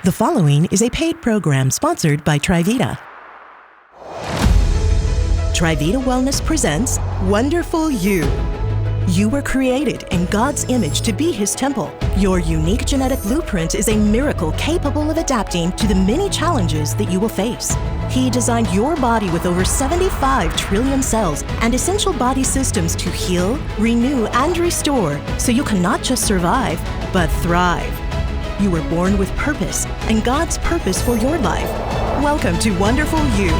The following is a paid program sponsored by TriVita. TriVita Wellness presents Wonderful You. You were created in God's image to be His temple. Your unique genetic blueprint is a miracle capable of adapting to the many challenges that you will face. He designed your body with over 75 trillion cells and essential body systems to heal, renew, and restore so you can not just survive, but thrive. You were born with purpose and God's purpose for your life. Welcome to Wonderful You.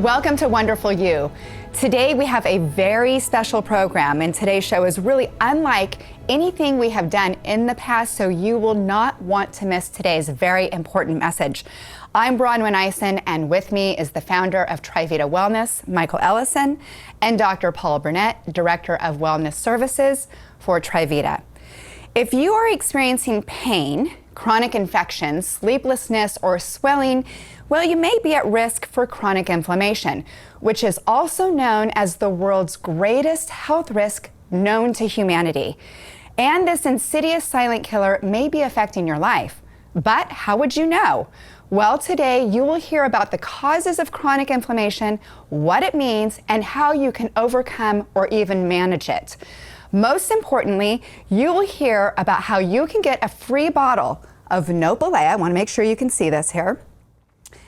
Welcome to Wonderful You. Today we have a very special program, and today's show is really unlike anything we have done in the past, so you will not want to miss today's very important message. I'm Bronwyn Eisen, and with me is the founder of TriVita Wellness, Michael Ellison, and Dr. Paul Burnett, Director of Wellness Services for TriVita. If you are experiencing pain, chronic infections, sleeplessness, or swelling, well, you may be at risk for chronic inflammation, which is also known as the world's greatest health risk known to humanity. And this insidious silent killer may be affecting your life. But how would you know? Well, today you will hear about the causes of chronic inflammation, what it means, and how you can overcome or even manage it. Most importantly, you will hear about how you can get a free bottle of Nopalea. I want to make sure you can see this here.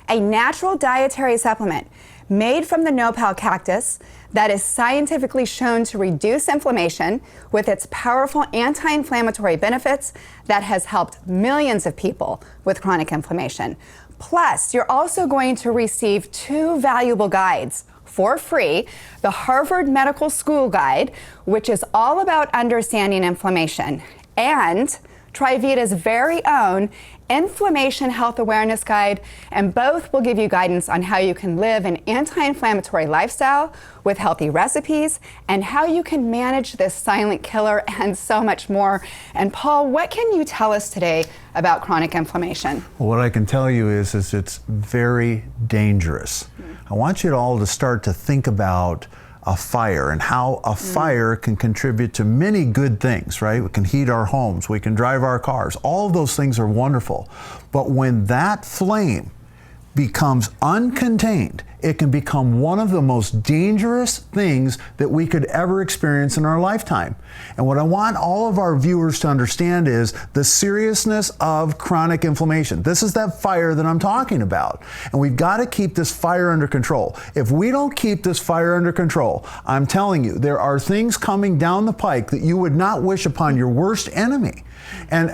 A natural dietary supplement made from the nopal cactus that is scientifically shown to reduce inflammation with its powerful anti-inflammatory benefits that has helped millions of people with chronic inflammation. Plus, you're also going to receive 2 valuable guides for free: the Harvard Medical School Guide, which is all about understanding inflammation, and TriVita's very own Inflammation Health Awareness Guide, and both will give you guidance on how you can live an anti-inflammatory lifestyle with healthy recipes and how you can manage this silent killer and so much more. And Paul, what can you tell us today about chronic inflammation? Well, what I can tell you is it's very dangerous. I want you all to start to think about a fire and how a fire can contribute to many good things, right? We can heat our homes, we can drive our cars. All of those things are wonderful. But when that flame becomes uncontained, it can become one of the most dangerous things that we could ever experience in our lifetime. And what I want all of our viewers to understand is the seriousness of chronic inflammation. This is that fire that I'm talking about. And we've got to keep this fire under control. If we don't keep this fire under control, I'm telling you, there are things coming down the pike that you would not wish upon your worst enemy. And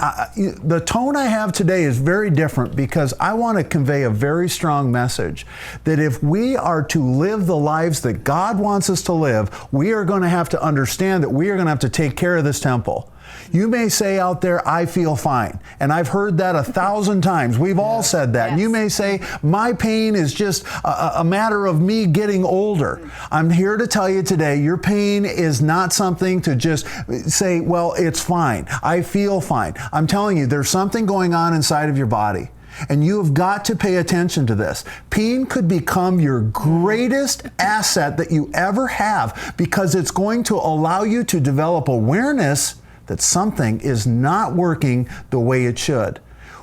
the tone I have today is very different because I want to convey a very strong message that if we are to live the lives that God wants us to live, we are going to have to understand that we are going to have to take care of this temple. You may say out there, I feel fine. And I've heard that 1,000 times. We've all said that. Yes. And you may say, my pain is just a matter of me getting older. I'm here to tell you today, your pain is not something to just say, well, it's fine. I feel fine. I'm telling you, there's something going on inside of your body. And you have got to pay attention to this. Pain could become your greatest asset that you ever have because it's going to allow you to develop awareness that something is not working the way it should.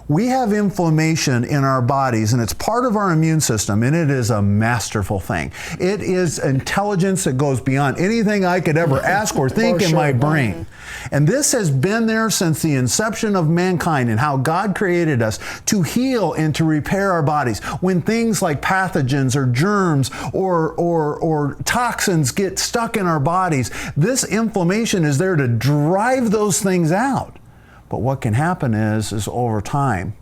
We have inflammation in our bodies, and it's part of our immune system, and it is a masterful thing. It is intelligence that goes beyond anything I could ever ask or think in my brain. And this has been there since the inception of mankind and how God created us to heal and to repair our bodies. When things like pathogens or germs or toxins get stuck in our bodies, this inflammation is there to drive those things out. But what can happen is over time,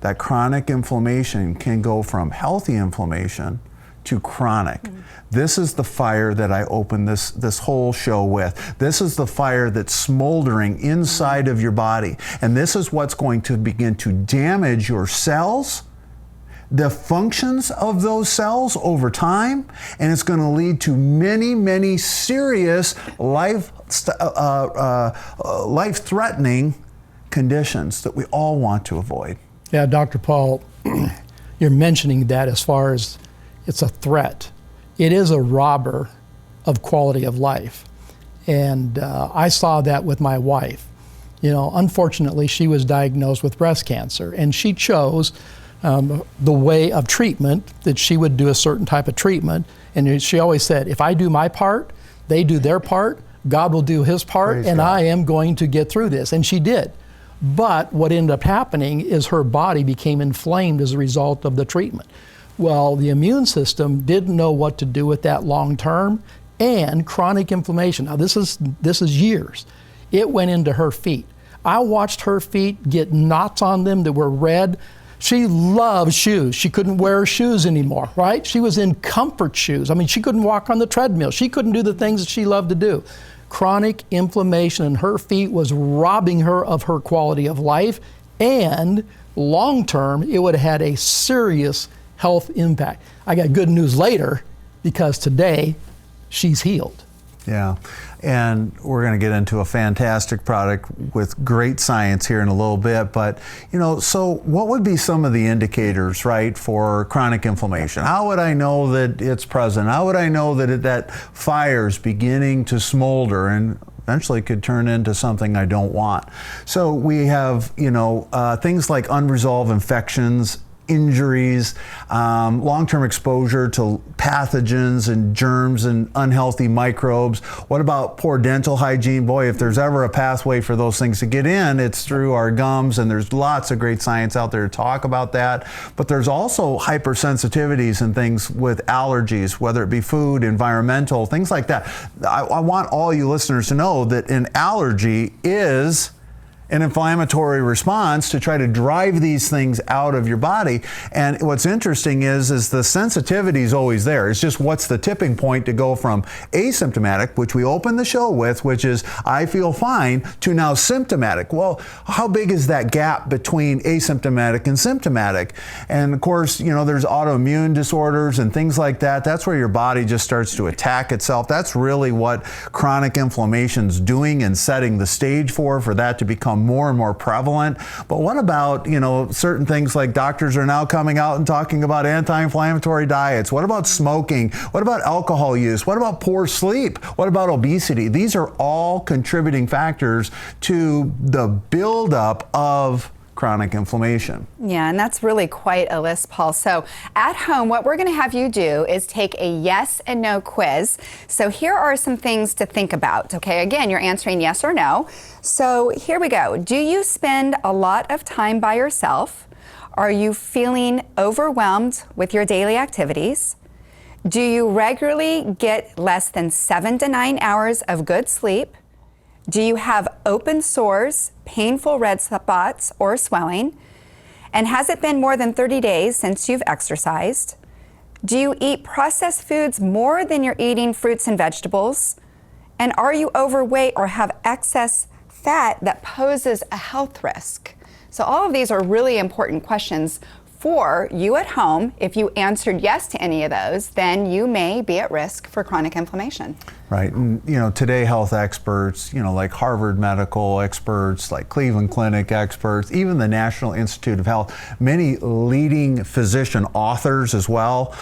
that chronic inflammation can go from healthy inflammation to chronic. This is the fire that I opened this whole show with. This is the fire that's smoldering inside of your body. And this is what's going to begin to damage your cells, the functions of those cells over time, and it's going to lead to many, many serious life-threatening conditions that we all want to avoid. Yeah, Dr. Paul, you're mentioning that as far as it's a threat. It is a robber of quality of life. And I saw that with my wife. Unfortunately, she was diagnosed with breast cancer, and she chose the way of treatment that she would do a certain type of treatment. And she always said, if I do my part, they do their part, God will do his part, Praise and God. I am going to get through this. And she did. But what ended up happening is her body became inflamed as a result of the treatment. Well, the immune system didn't know what to do with that long term, and chronic inflammation. Now this is years. It went into her feet. I watched her feet get knots on them that were red. She loved shoes. She couldn't wear shoes anymore, right? She was in comfort shoes. I mean, she couldn't walk on the treadmill. She couldn't do the things that she loved to do. Chronic inflammation in her feet was robbing her of her quality of life, and long term, it would have had a serious health impact. I got good news later, because today she's healed. Yeah, and we're going to get into a fantastic product with great science here in a little bit, but so what would be some of the indicators, right, for chronic inflammation? How would I know that it's present? How would I know that that fire's beginning to smolder and eventually could turn into something I don't want? So we have, things like unresolved infections, injuries, long-term exposure to pathogens and germs and unhealthy microbes. What about poor dental hygiene? Boy, if there's ever a pathway for those things to get in, it's through our gums, and there's lots of great science out there to talk about that. But there's also hypersensitivities and things with allergies, whether it be food, environmental, things like that. I want all you listeners to know that an allergy is an inflammatory response to try to drive these things out of your body. And what's interesting is the sensitivity is always there. It's just what's the tipping point to go from asymptomatic, which we opened the show with, which is I feel fine, to now symptomatic. Well, how big is that gap between asymptomatic and symptomatic? And of course, there's autoimmune disorders and things like that. That's where your body just starts to attack itself. That's really what chronic inflammation's doing and setting the stage for that to become more and more prevalent. But what about, certain things like doctors are now coming out and talking about anti-inflammatory diets? What about smoking? What about alcohol use? What about poor sleep? What about obesity? These are all contributing factors to the buildup of chronic inflammation. Yeah, and that's really quite a list, Paul. So at home, what we're going to have you do is take a yes and no quiz. So here are some things to think about. Okay, again, you're answering yes or no. So here we go. Do you spend a lot of time by yourself? Are you feeling overwhelmed with your daily activities? Do you regularly get less than 7 to 9 hours of good sleep? Do you have open sores, painful red spots, or swelling? And has it been more than 30 days since you've exercised? Do you eat processed foods more than you're eating fruits and vegetables? And are you overweight or have excess fat that poses a health risk? So all of these are really important questions for you at home. If you answered yes to any of those, then you may be at risk for chronic inflammation. Right, and today health experts, like Harvard medical experts, like Cleveland Clinic experts, even the National Institute of Health, many leading physician authors as well,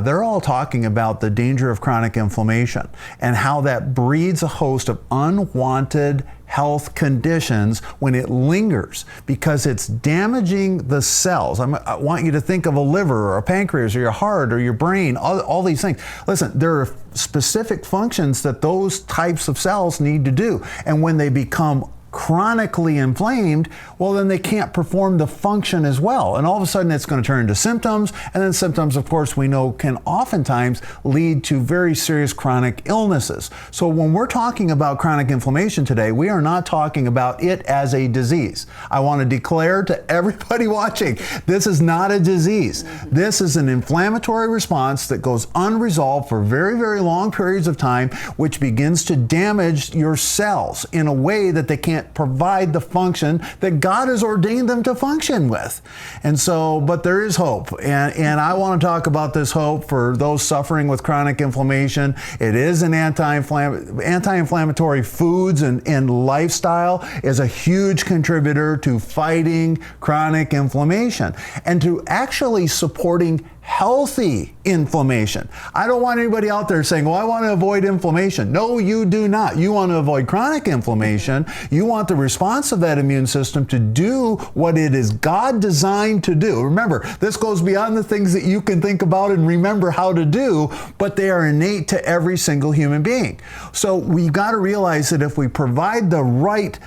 they're all talking about the danger of chronic inflammation and how that breeds a host of unwanted health conditions when it lingers, because it's damaging the cells. I want you to think of a liver or a pancreas or your heart or your brain, all these things. Listen, there are specific functions that those types of cells need to do. And when they become chronically inflamed, well, then they can't perform the function as well. And all of a sudden it's going to turn into symptoms. And then symptoms, of course, we know can oftentimes lead to very serious chronic illnesses. So when we're talking about chronic inflammation today, we are not talking about it as a disease. I want to declare to everybody watching, this is not a disease. This is an inflammatory response that goes unresolved for very, very long periods of time, which begins to damage your cells in a way that they can't provide the function that God has ordained them to function with. And so, but there is hope. And I want to talk about this hope for those suffering with chronic inflammation. It is an anti-inflammatory foods and lifestyle is a huge contributor to fighting chronic inflammation and to actually supporting healthy inflammation. I don't want anybody out there saying, well, I want to avoid inflammation. No, you do not. You want to avoid chronic inflammation. You want the response of that immune system to do what it is God designed to do. Remember, this goes beyond the things that you can think about and remember how to do, but they are innate to every single human being. So we've got to realize that if we provide the right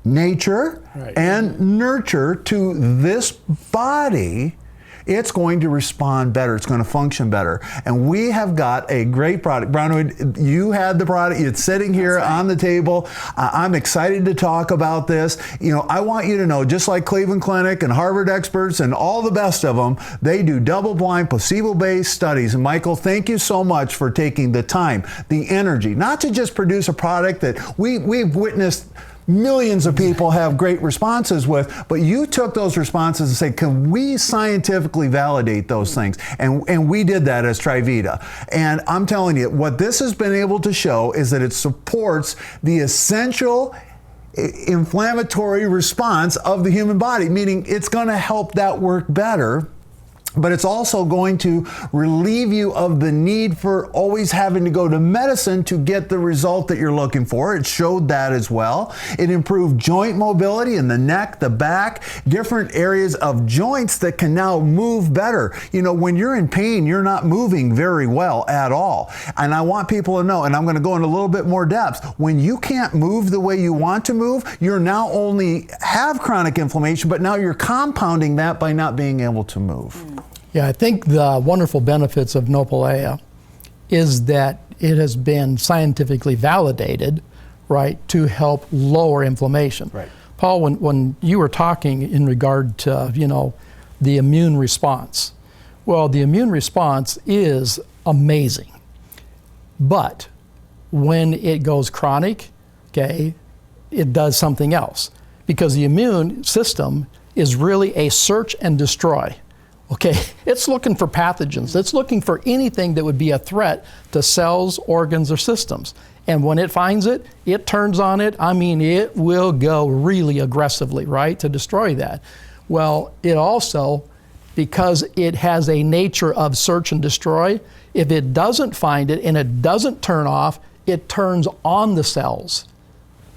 nature and nurture to this body, it's going to respond better. It's going to function better. And we have got a great product. Brownwood, you had the product. It's sitting here on the table. I'm excited to talk about this. You know, I want you to know, just like Cleveland Clinic and Harvard experts and all the best of them, they do double-blind, placebo-based studies. And Michael, thank you so much for taking the time, the energy, not to just produce a product that we've witnessed millions of people have great responses with, but you took those responses and said, can we scientifically validate those things? And we did that as TriVita. And I'm telling you, what this has been able to show is that it supports the essential inflammatory response of the human body, meaning it's going to help that work better. But it's also going to relieve you of the need for always having to go to medicine to get the result that you're looking for. It showed that as well. It improved joint mobility in the neck, the back, different areas of joints that can now move better. You know, when you're in pain, you're not moving very well at all. And I want people to know, and I'm going to go into a little bit more depth, when you can't move the way you want to move, you're now only have chronic inflammation, but now you're compounding that by not being able to move. Yeah, I think the wonderful benefits of Nopalea is that it has been scientifically validated, right, to help lower inflammation. Right. Paul, when you were talking in regard to, you know, the immune response, well, the immune response is amazing. But when it goes chronic, okay, it does something else. Because the immune system is really a search and destroy. Okay, it's looking for pathogens. It's looking for anything that would be a threat to cells, organs, or systems. And when it finds it, it turns on it. I mean, it will go really aggressively, right, to destroy that. Well, it also, because it has a nature of search and destroy, if it doesn't find it and it doesn't turn off, it turns on the cells,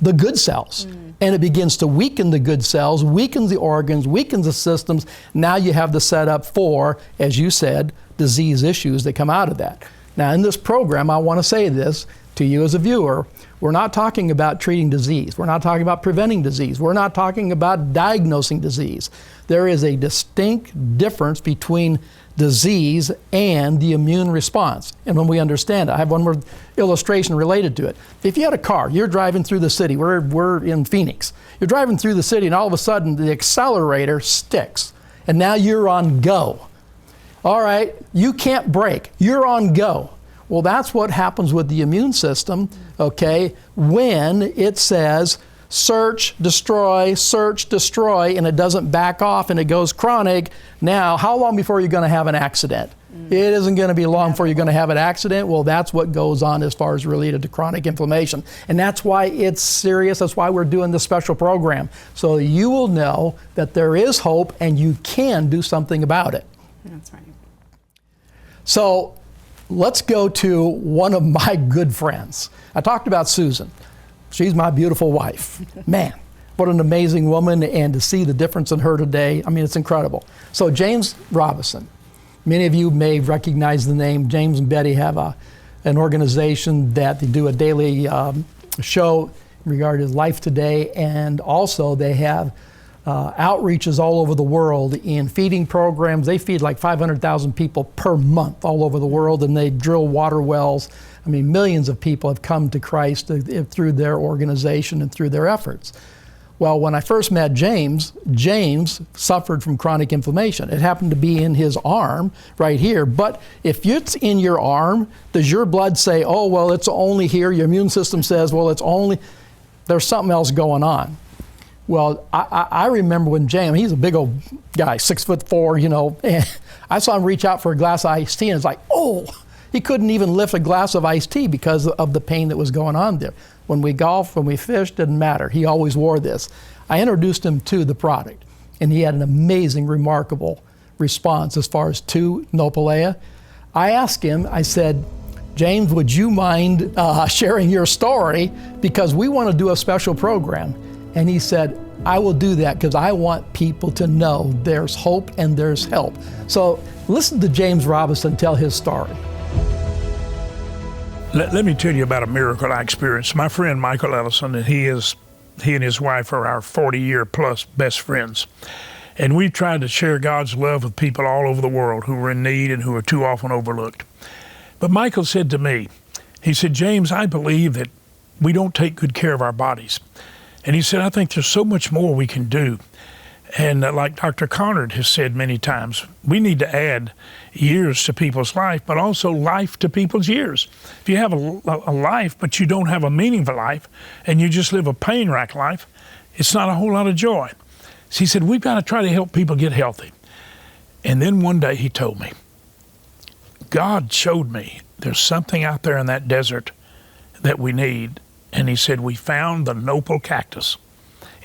the good cells. And it begins to weaken the good cells, weakens the organs, weakens the systems. Now you have the setup for, as you said, disease issues that come out of that. Now in this program, I want to say this to you as a viewer. We're not talking about treating disease. We're not talking about preventing disease. We're not talking about diagnosing disease. There is a distinct difference between disease and the immune response. And when we understand it, I have one more illustration related to it. If you had a car, you're driving through the city, we're in Phoenix. You're driving through the city and all of a sudden the accelerator sticks and now you're on go. All right, you can't brake, you're on go. Well, that's what happens with the immune system, okay, when it says search, destroy, and it doesn't back off and it goes chronic. Now, how long before you're going to have an accident? It isn't going to be long before you're going to have an accident. Well, that's what goes on as far as related to chronic inflammation. And that's why it's serious. That's why we're doing this special program. So you will know that there is hope and you can do something about it. That's right. So let's go to one of my good friends. I talked about Susan. She's my beautiful wife. Man, what an amazing woman, and to see the difference in her today, I mean, it's incredible. So James Robison, many of you may recognize the name. James and Betty have an organization that they do a daily show regarding Life Today, and also they have outreaches all over the world in feeding programs. They feed like 500,000 people per month all over the world, and they drill water wells. I mean, millions of people have come to Christ through their organization and through their efforts. Well, when I first met James, James suffered from chronic inflammation. It happened to be in his arm right here. But if it's in your arm, does your blood say, oh, well, it's only here? Your immune system says, well, it's only, there's something else going on. Well, I remember when James, he's a big old guy, 6'4", you know, and I saw him reach out for a glass of iced tea and it's like, oh, he couldn't even lift a glass of iced tea because of the pain that was going on there. When we golfed, when we fished, didn't matter. He always wore this. I introduced him to the product, and he had an amazing, remarkable response as far as to Nopalea. I asked him, I said, James, would you mind sharing your story, because we want to do a special program? And he said, I will do that because I want people to know there's hope and there's help. So listen to James Robinson tell his story. Let me tell you about a miracle I experienced. My friend Michael Ellison, and he and his wife are our 40-year plus best friends. And we've tried to share God's love with people all over the world who are in need and who are too often overlooked. But Michael said to me, he said, James, I believe that we don't take good care of our bodies. And he said, I think there's so much more we can do. And like Dr. Conard has said many times, we need to add years to people's life, but also life to people's years. If you have a life, but you don't have a meaningful life, and you just live a pain-racked life, it's not a whole lot of joy. So he said, we've got to try to help people get healthy. And then one day he told me, God showed me there's something out there in that desert that we need. And he said, we found the nopal cactus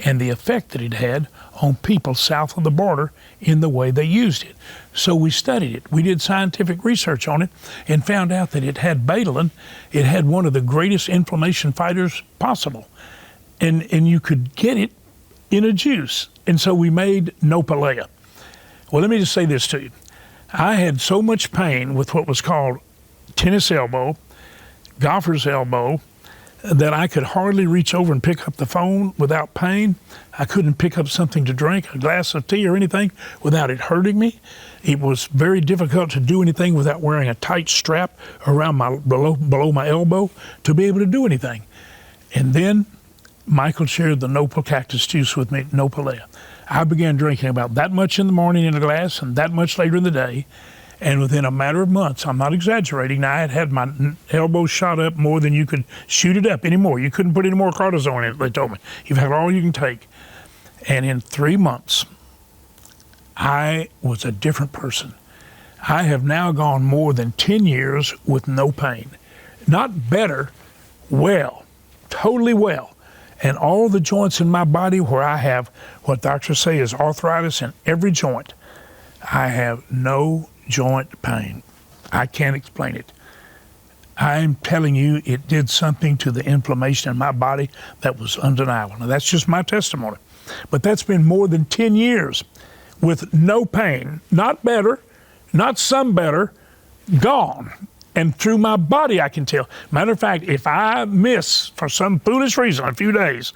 and the effect that it had on people south of the border in the way they used it. So we studied it. We did scientific research on it and found out that it had betalain. It had one of the greatest inflammation fighters possible. And you could get it in a juice. And so we made Nopalea. Well, let me just say this to you. I had so much pain with what was called tennis elbow, golfer's elbow, that I could hardly reach over and pick up the phone without pain. I couldn't pick up something to drink, a glass of tea or anything, without it hurting me. It was very difficult to do anything without wearing a tight strap around below my elbow to be able to do anything. And then Michael shared the nopal cactus juice with me, Nopalea. I began drinking about that much in the morning in a glass and that much later in the day. And within a matter of months, I'm not exaggerating, I had my elbow shot up more than you could shoot it up anymore. You couldn't put any more cortisone in it, they told me. You've had all you can take. And in 3 months, I was a different person. I have now gone more than 10 years with no pain. Not better, well, totally well. And all the joints in my body where I have what doctors say is arthritis in every joint, I have no joint pain. I can't explain it. I'm telling you, it did something to the inflammation in my body that was undeniable. Now, that's just my testimony. But that's been more than 10 years with no pain, not better, not some better, gone. And through my body, I can tell. Matter of fact, if I miss, for some foolish reason, a few days,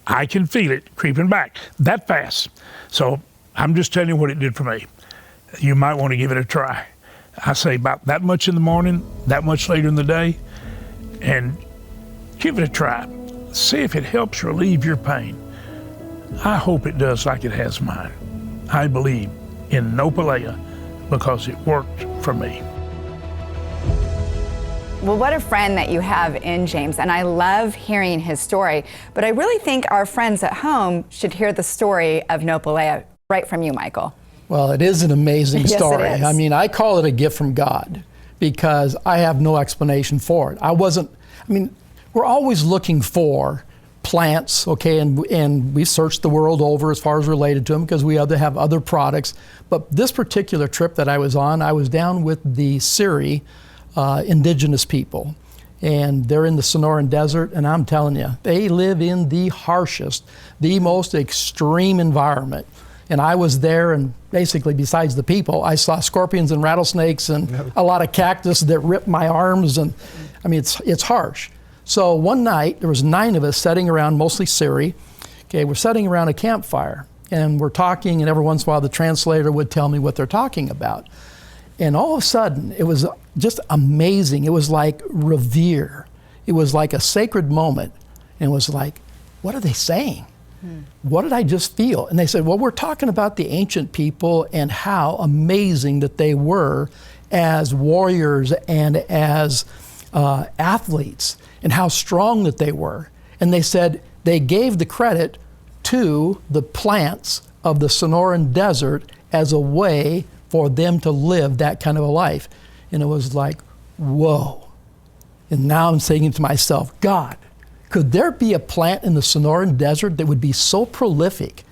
I can feel it creeping back that fast. So I'm just telling you what it did for me. You might want to give it a try. I say about that much in the morning, that much later in the day, and give it a try. See if it helps relieve your pain. I hope it does like it has mine. I believe in Nopalea because it worked for me. Well, what a friend that you have in James, and I love hearing his story, but I really think our friends at home should hear the story of Nopalea right from you, Michael. Well, it is an amazing story. Yes, it is. I mean, I call it a gift from God because I have no explanation for it. We're always looking for plants, okay, and we searched the world over as far as related to them because we have other products. But this particular trip that I was on, I was down with the Seri indigenous people. And they're in the Sonoran Desert, and I'm telling you, they live in the harshest, the most extreme environment. And I was there, and basically, besides the people, I saw scorpions and rattlesnakes and a lot of cactus that ripped my arms. And I mean, it's harsh. So one night, there was 9 of us sitting around, mostly Seri. Okay, we're sitting around a campfire, and we're talking, and every once in a while, the translator would tell me what they're talking about. And all of a sudden, it was just amazing. It was like revere. It was like a sacred moment. And it was like, what are they saying? What did I just feel? And they said, well, we're talking about the ancient people and how amazing that they were as warriors and as athletes and how strong that they were. And they said they gave the credit to the plants of the Sonoran Desert as a way for them to live that kind of a life. And it was like, whoa. And now I'm saying to myself, God, could there be a plant in the Sonoran Desert that would be so prolific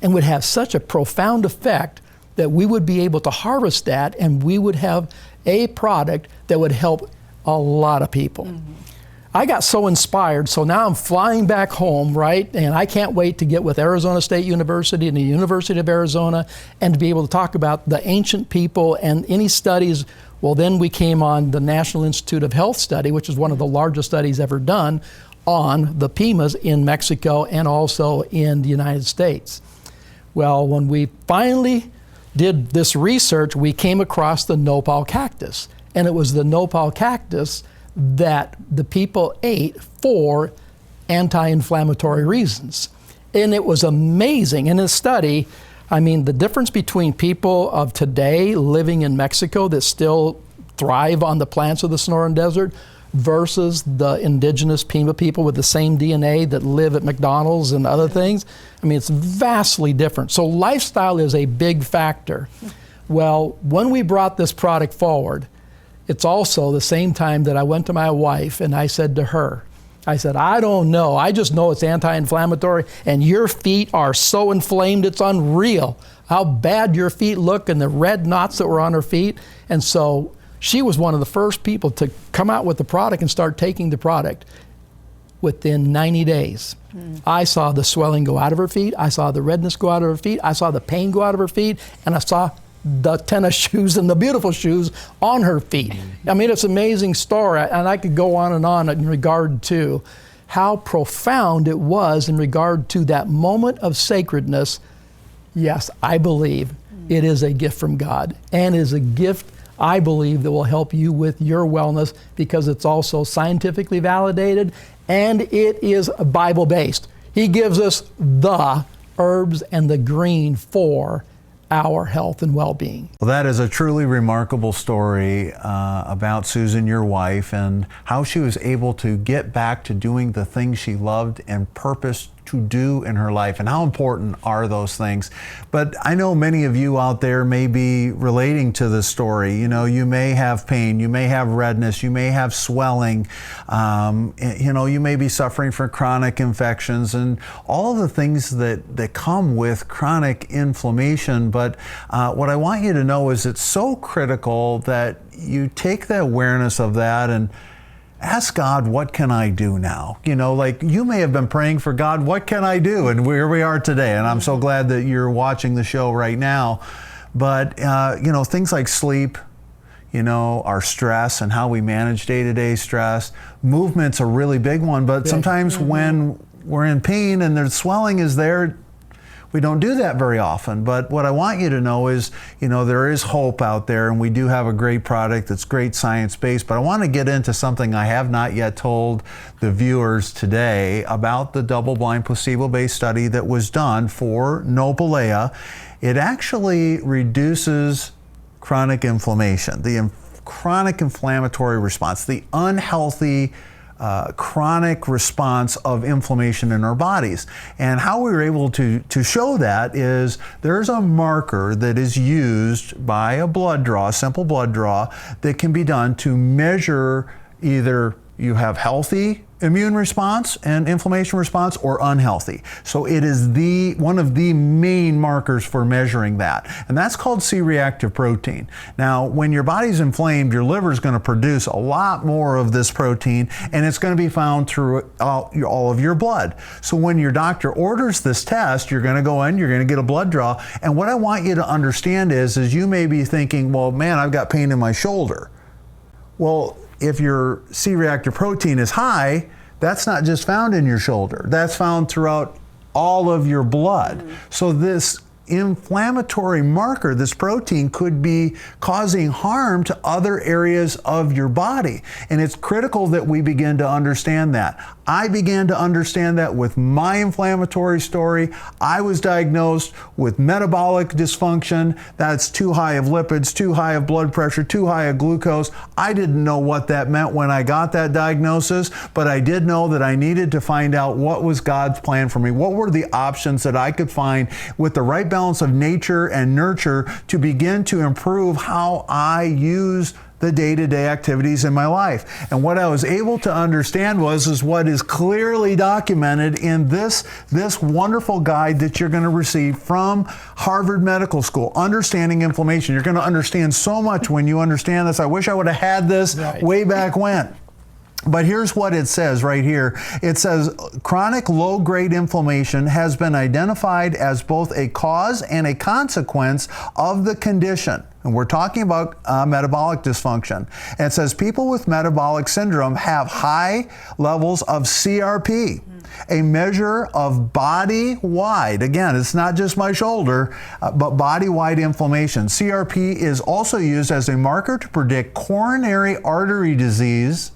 and would have such a profound effect that we would be able to harvest that and we would have a product that would help a lot of people. Mm-hmm. I got so inspired, so now I'm flying back home, right? And I can't wait to get with Arizona State University and the University of Arizona and to be able to talk about the ancient people and any studies. Well, then we came on the National Institute of Health study, which is one of the largest studies ever done on the Pimas in Mexico and also in the United States. Well, when we finally did this research, we came across the nopal cactus. And it was the nopal cactus that the people ate for anti-inflammatory reasons. And it was amazing. In this study, I mean, the difference between people of today living in Mexico that still thrive on the plants of the Sonoran Desert versus the indigenous Pima people with the same DNA that live at McDonald's and other things, I mean, it's vastly different. So lifestyle is a big factor. Well, when we brought this product forward, it's also the same time that I went to my wife and I said to her, I said, I don't know. I just know it's anti-inflammatory and your feet are so inflamed, it's unreal how bad your feet look and the red knots that were on her feet. And so she was one of the first people to come out with the product and start taking the product. Within 90 days, I saw the swelling go out of her feet. I saw the redness go out of her feet. I saw the pain go out of her feet. And I saw the tennis shoes and the beautiful shoes on her feet. I mean, it's an amazing story, and I could go on in regard to how profound it was in regard to that moment of sacredness. Yes, I believe it is a gift from God, and is a gift, I believe, that will help you with your wellness because it's also scientifically validated and it is Bible-based. He gives us the herbs and the green for our health and well-being. Well, that is a truly remarkable story about Susan, your wife, and how she was able to get back to doing the things she loved and purposed to do in her life, and how important are those things. But I know many of you out there may be relating to this story. You know, you may have pain, you may have redness, you may have swelling, you know, you may be suffering from chronic infections and all of the things that come with chronic inflammation. But what I want you to know is it's so critical that you take the awareness of that and ask God, what can I do now? You know, like you may have been praying for God, what can I do? And here we are today. And I'm so glad that you're watching the show right now. But, you know, things like sleep, you know, our stress and how we manage day-to-day stress. Movement's a really big one, but sometimes when we're in pain and the swelling is there, we don't do that very often. But what I want you to know is, you know, there is hope out there, and we do have a great product that's great science-based. But I want to get into something I have not yet told the viewers today about the double-blind placebo-based study that was done for Nopalea. It actually reduces chronic inflammation, the chronic inflammatory response, the unhealthy chronic response of inflammation in our bodies. And how we were able to show that is there's a marker that is used by a blood draw, a simple blood draw, that can be done to measure either you have healthy immune response and inflammation response or unhealthy. So it is one of the main markers for measuring that. And that's called C-reactive protein. Now, when your body's inflamed, your liver is going to produce a lot more of this protein, and it's going to be found through all of your blood. So when your doctor orders this test, you're going to go in, you're going to get a blood draw. And what I want you to understand is you may be thinking, well, man, I've got pain in my shoulder. Well, if your C-reactive protein is high, that's not just found in your shoulder. That's found throughout all of your blood. So this inflammatory marker, this protein, could be causing harm to other areas of your body. And it's critical that we begin to understand that. I began to understand that with my inflammatory story. I was diagnosed with metabolic dysfunction. That's too high of lipids, too high of blood pressure, too high of glucose. I didn't know what that meant when I got that diagnosis, but I did know that I needed to find out what was God's plan for me. What were the options that I could find with the right balance of nature and nurture to begin to improve how I use the day-to-day activities in my life. And what I was able to understand is what is clearly documented in this wonderful guide that you're going to receive from Harvard Medical School, Understanding Inflammation. You're going to understand so much when you understand this. I wish I would have had this way back when. But here's what it says right here. It says, chronic low-grade inflammation has been identified as both a cause and a consequence of the condition. And we're talking about metabolic dysfunction. And it says people with metabolic syndrome have high levels of CRP, a measure of body-wide, again, it's not just my shoulder, but body-wide inflammation. CRP is also used as a marker to predict coronary artery disease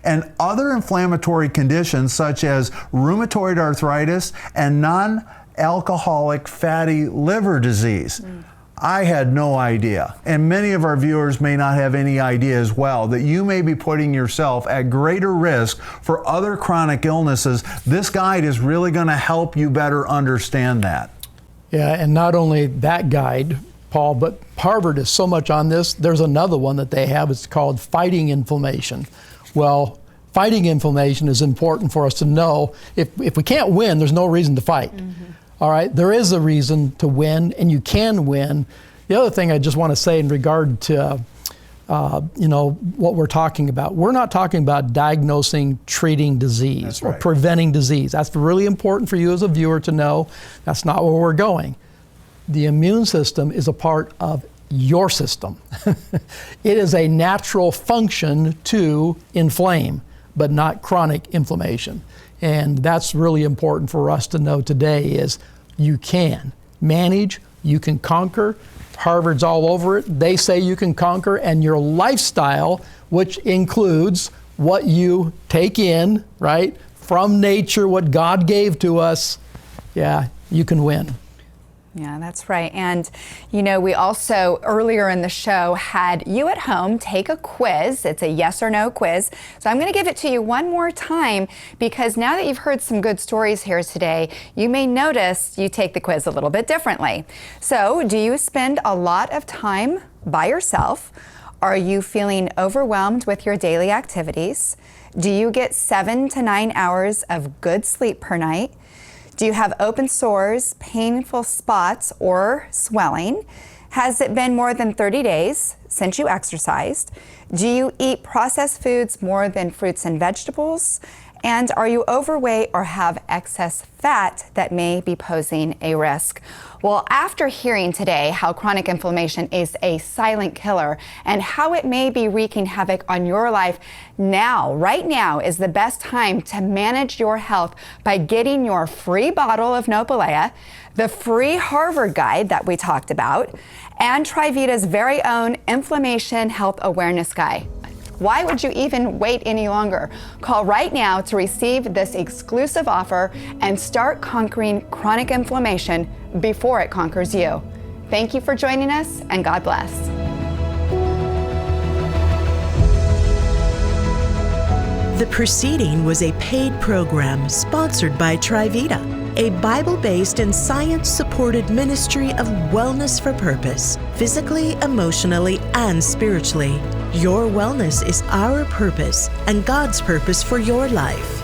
and other inflammatory conditions such as rheumatoid arthritis and non-alcoholic fatty liver disease. I had no idea, and many of our viewers may not have any idea as well, that you may be putting yourself at greater risk for other chronic illnesses. This guide is really going to help you better understand that. Yeah, and not only that guide, Paul, but Harvard is so much on this. There's another one that they have. It's called Fighting Inflammation. Well, fighting inflammation is important for us to know. If we can't win, there's no reason to fight. All right, there is a reason to win, and you can win. The other thing I just want to say in regard to what we're talking about, we're not talking about diagnosing, treating disease or preventing disease. That's really important for you as a viewer to know. That's not where we're going. The immune system is a part of your system. It is a natural function to inflame, but not chronic inflammation. And that's really important for us to know today is you can manage, you can conquer. Harvard's all over it. They say you can conquer, and your lifestyle, which includes what you take in, right, from nature, what God gave to us, yeah, you can win. Yeah, that's right. And, we also earlier in the show had you at home take a quiz. It's a yes or no quiz. So I'm going to give it to you one more time because now that you've heard some good stories here today, you may notice you take the quiz a little bit differently. So do you spend a lot of time by yourself? Are you feeling overwhelmed with your daily activities? Do you get 7 to 9 hours of good sleep per night? Do you have open sores, painful spots, or swelling? Has it been more than 30 days since you exercised? Do you eat processed foods more than fruits and vegetables? And are you overweight or have excess fat that may be posing a risk? Well, after hearing today how chronic inflammation is a silent killer and how it may be wreaking havoc on your life, right now is the best time to manage your health by getting your free bottle of Nopalea, the free Harvard guide that we talked about, and TriVita's very own Inflammation Health Awareness Guide. Why would you even wait any longer? Call right now to receive this exclusive offer and start conquering chronic inflammation before it conquers you. Thank you for joining us, and God bless. The preceding was a paid program sponsored by TriVita, a Bible-based and science-supported ministry of wellness for purpose, physically, emotionally, and spiritually. Your wellness is our purpose and God's purpose for your life.